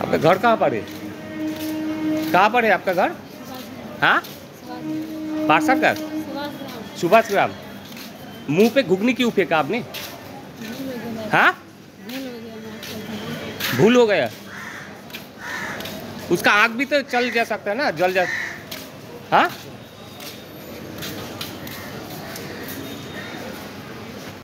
आपका घर कहाँ पर है? कहाँ पर है आपका घर? हाँ, पार्षदगढ़, सुभाष ग्राम। मुंह पे घुगनी क्यों फेंका आपने? हाँ, भूल हो गया। उसका आग भी तो चल जा सकता है ना, जल जा। हाँ,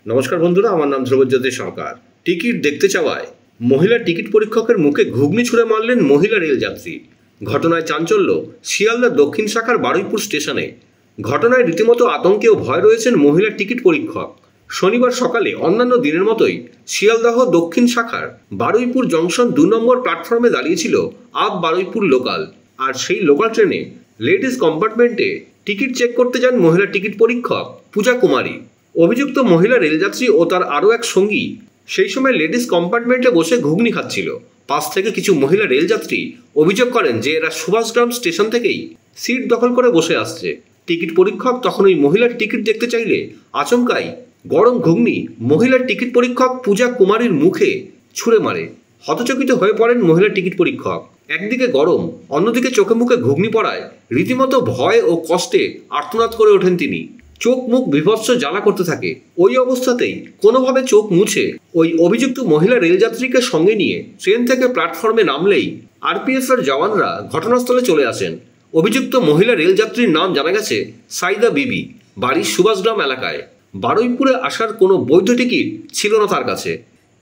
নমস্কার বন্ধুরা, আমার নাম ধ্রুবজ্যোতি সরকার। টিকিট দেখতে চাওয়ায় মহিলা টিকিট পরীক্ষকের মুখে ঘুগনি ছুঁড়ে মারলেন মহিলা রেলযাত্রী। ঘটনায় চাঞ্চল্য শিয়ালদা দক্ষিণ শাখার বারুইপুর স্টেশনে। ঘটনায় রীতিমতো আতঙ্কে ও ভয় রয়েছেন মহিলা টিকিট পরীক্ষক। শনিবার সকালে অন্যান্য দিনের মতোই শিয়ালদাহ দক্ষিণ শাখার বারুইপুর জংশন 2 নম্বর প্ল্যাটফর্মে দাঁড়িয়েছিল আপ বারুইপুর লোকাল। আর সেই লোকাল ট্রেনে লেডিস কম্পার্টমেন্টে টিকিট চেক করতে যান মহিলা টিকিট পরীক্ষক পূজা কুমারী। অভিযুক্ত মহিলা রেলযাত্রী ও তার আরও এক সঙ্গী সেই সময় লেডিস কম্পার্টমেন্টে বসে ঘুগনি খাচ্ছিল। পাশ থেকে কিছু মহিলা রেলযাত্রী অভিযোগ করেন যে এরা সুভাষগ্রাম স্টেশন থেকেই সিট দখল করে বসে আসছে। টিকিট পরীক্ষক তখন ওই মহিলার টিকিট দেখতে চাইলে আচমকাই গরম ঘুগনি মহিলার টিকিট পরীক্ষক পূজা কুমারীর মুখে ছুঁড়ে মারে। হতচকিত হয়ে পড়েন মহিলা টিকিট পরীক্ষক। একদিকে গরম, অন্যদিকে চোখে মুখে ঘুগনি পড়ায় রীতিমতো ভয় ও কষ্টে আর্তনাদ করে ওঠেন তিনি। চোখ মুখ বিভৎস জ্বালা করতে থাকে। ওই অবস্থাতেই কোনোভাবে চোখ মুছে ওই অভিযুক্ত মহিলা রেলযাত্রীকে সঙ্গে নিয়ে ট্রেন থেকে প্ল্যাটফর্মে নামলেই আরপিএফ এর জওয়ানরা ঘটনাস্থলে চলে আসেন। অভিযুক্ত মহিলা রেলযাত্রীর নাম জানা গেছে সাইদা বিবি, বাড়ি সুভাষগ্রাম এলাকায়। বারুইপুরে আসার কোনো বৈধ টিকিট ছিল না তার কাছে।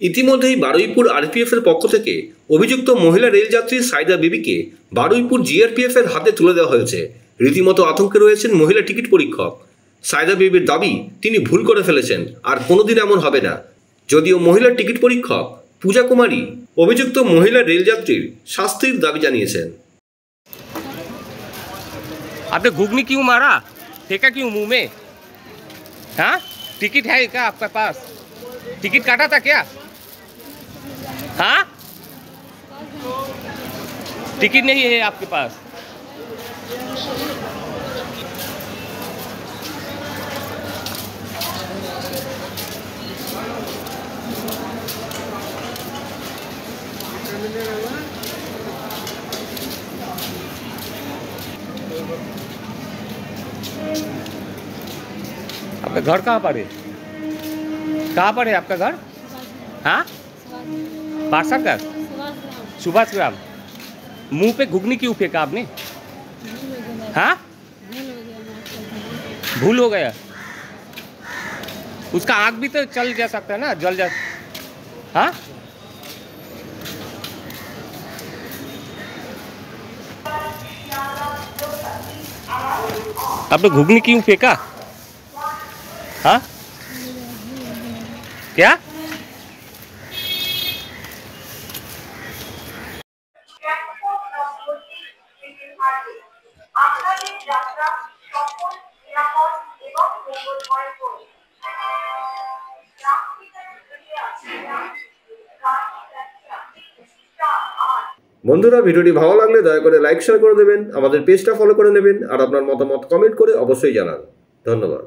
ইতিমধ্যেই বারুইপুর আরপিএফ এর পক্ষ থেকে অভিযুক্ত মহিলা রেলযাত্রী সাইদা বিবিকে বারুইপুর জিআরপিএফ এর হাতে তুলে দেওয়া হয়েছে। রীতিমতো আতঙ্কে রয়েছেন মহিলা টিকিট পরীক্ষক। সাইদা বিবির দাবি তিনি ভুল করে ফেলেছেন, আর কোনোদিন এমন হবে না। যদিও মহিলা টিকিট পরীক্ষক পূজা কুমারী অভিযুক্ত মহিলা রেলযাত্রীর শাস্তির দাবি জানিয়েছেন। आपने घुगनी क्यों मारा, फेंका क्यों मुंह में? हाँ, टिकट है क्या आपके पास? टिकट काटा था क्या? हाँ, टिकट नहीं है आपके पास? आपका घर कहाँ पर है? कहाँ पर है आपका घर? हाँ, पार्षदगढ़, सुभाष ग्राम। मुंह पे घुगनी क्यों फेंका आपने? हाँ, भूल हो गया। उसका आग भी तो चल जा सकता है ना, जल जा। हाँ, आपने घुगनी क्यों फेंका? हाँ, क्या? বন্ধুরা, ভিডিওটি ভালো লাগলে দয়া করে লাইক শেয়ার করে দেবেন, আমাদের পেজটা ফলো করে নেবেন, আর আপনার মতামত কমেন্ট করে অবশ্যই জানান। ধন্যবাদ।